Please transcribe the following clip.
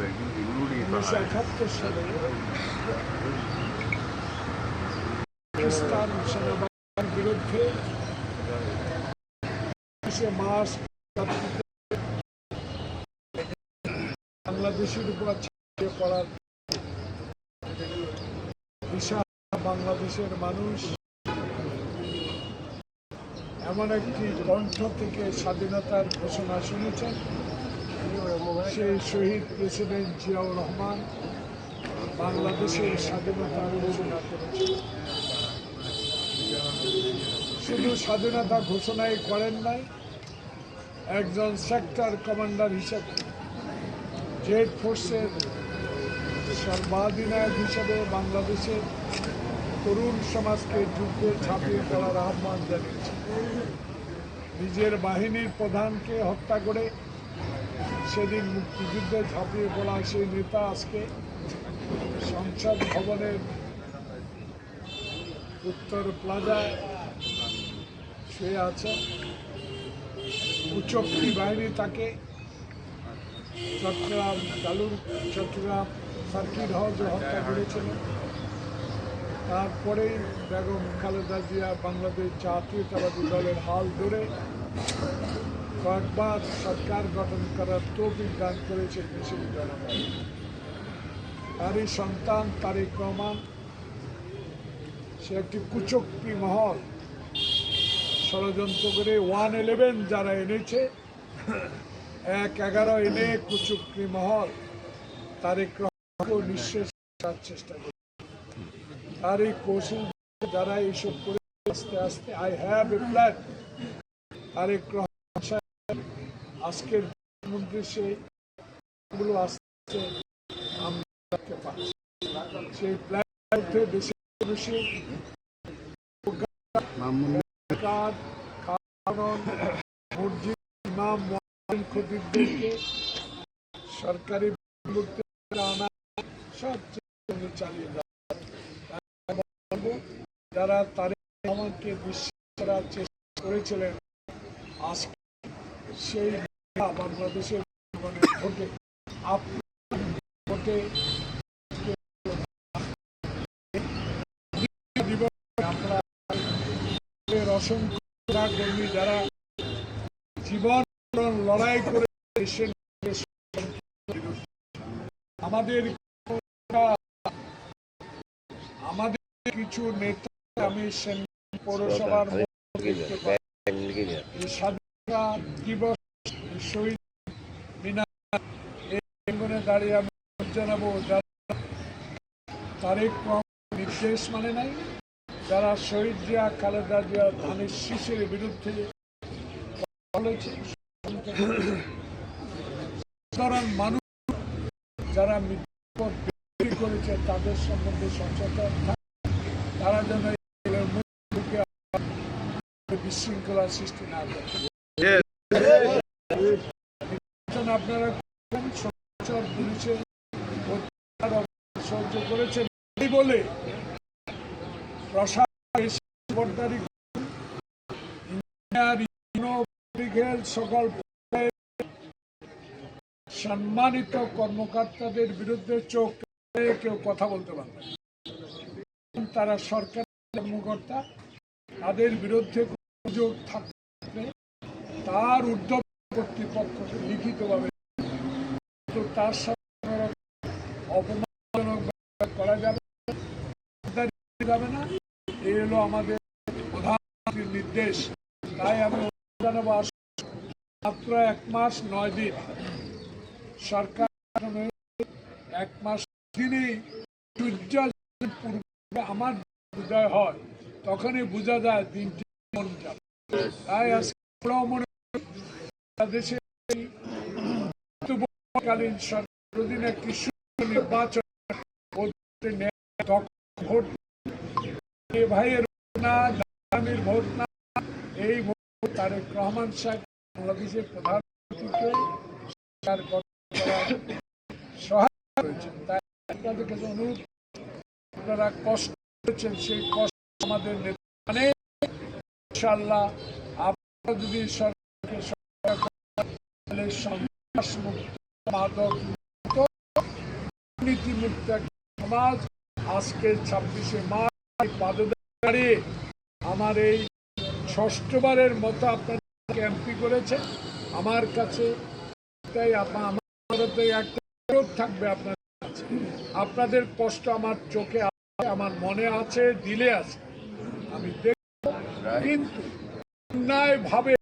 1971 সালে পাকিস্তান সেনাবাহিনীর বিরুদ্ধে মাস বাংলাদেশের উপর ছড়িয়ে পড়ার বিশাল বাংলাদেশের মানুষ এমন একটি কণ্ঠ থেকে স্বাধীনতার ঘোষণা শুনেছেন। সেই শহীদ প্রেসিডেন্ট জিয়াউর রহমান বাংলাদেশের স্বাধীনতার ঘোষণা করেছেন। শুধু স্বাধীনতা ঘোষণাই করেন নাই, একজন সেক্টর কমান্ডার হিসেবে জেড ফোর্সের সর্বাধিনায়ক হিসেবে বাংলাদেশের তরুণ সমাজকে যুদ্ধে ঝাঁপিয়ে পড়ার আহ্বান জানিয়েছেন। নিজের বাহিনীর প্রধানকে হত্যা করে সেদিন মুক্তিযুদ্ধে ঝাঁপিয়ে পড়া সেই নেতা আজকে সংসদ ভবনের উত্তর প্লাজায় শুয়ে আছেন। কুচক্রী বাহিনী তাকে চট্টগ্রাম সার্কিট হাউসে হত্যা করেছিলেন। তারপরেই বেগম খালেদা জিয়া বাংলাদেশ জাতীয়তাবাদী দলের হাল ধরে কয়েকবার সরকার গঠন করার তৌফিক দান করেছে দেশের জনগণ। তারই সন্তান তারেক রহমান, সে একটি কুচক্রী মহল ষড়যন্ত্র করে 111 যারা এনেছে 111 এনে কুচক্রী মহল তারেক রহমানকে নিঃশেষ করার চেষ্টা করে। আর এই কৌশল যারা এইসব করে আস্তে আস্তে I have a plan, Tarique Rahman সাহেব আজকের মন্ত্রী সেইগুলো আস্তে আমরা দেখতে পাচ্ছি। সেই প্ল্যান মধ্যে দেশের বেশি মসজিদ ইমাম মুয়াজ্জিন খতিবদেরকে সরকারি আনা সব চালিয়ে যাবে। যারা তারেক রহমানকে বিশ্বাস করার চেষ্টা করেছিলেন, আজকে সেই বাংলাদেশের ভোটে ভোটে আমরা অসংখ্য কর্মী যারা জীবন লড়াই করে আমাদের কিছু নেতা, আমি পৌরসভার স্বাধীনতা দিবস শহীদ মিনারে দাঁড়িয়ে আমি জানাবো যারা তারেক রহমান নির্দেশ মানে নাই, যারা শহীদ জিয়া খালেদা জিয়া ধানের শীষের বিরুদ্ধে বলেছে, সাধারণ মানুষ যারা মৃত্যু করেছে তাদের সম্বন্ধে সচেতন থাকে, তারা যেন বিশৃঙ্খলার সৃষ্টি না করে। আপনারা পুলিশের সহ্য করেছেন বলে সকল সম্মানিত কর্মকর্তাদের বিরুদ্ধে চোখ কেউ কথা বলতে পারবে না। তারা সরকারি কর্মকর্তা, তাদের বিরুদ্ধে অভিযোগ থাকলে তার ঊর্ধ্বতন কর্তৃপক্ষকে লিখিতভাবে তার সাথে অপমানজনক করা যাবে না। এই হলো আমাদের প্রধানমন্ত্রীর নির্দেশ। তাই আমি জানাবো, মাত্র 1 মাস 9 দিন সরকার, 1 মাস দিনেই পূর্বে আমার উদয় হয়, তখনই বোঝা যায় দিনটি মন যাবে। তাই আজকে মনে দেশের কালীন সরকার একটি নির্বাচন ভোট ভাইয়ের না, দামির ভোট না, এই ভোট তারেক রহমান সাহেব বাংলাদেশের প্রধানমন্ত্রীকে সহায়তা করেছেন। তাই আপনাদের কাছে অনুরোধ, আপনারা কষ্ট করেছেন, সেই কষ্ট আমাদের নেতা মানে ইনশাআল্লাহ আপনারা যদি সরকারকে সহায়তা করেন, সন্ত্রাস মুক্ত, মাদক নীতিমুক্ত একটা সমাজ। আজকে 26শে মার্চ পাদে দাঁড়িয়ে আমার এই ষষ্ঠবারের মতো আপনাদের এমপি করেছে। আমার কাছে আমার একটা অনুরোধ থাকবে আপনাদের কাছে, আপনাদের কষ্ট আমার চোখে আছে, আমার মনে আছে, দিলে আছে, আমি দেখব, কিন্তু অন্যায় ভাবে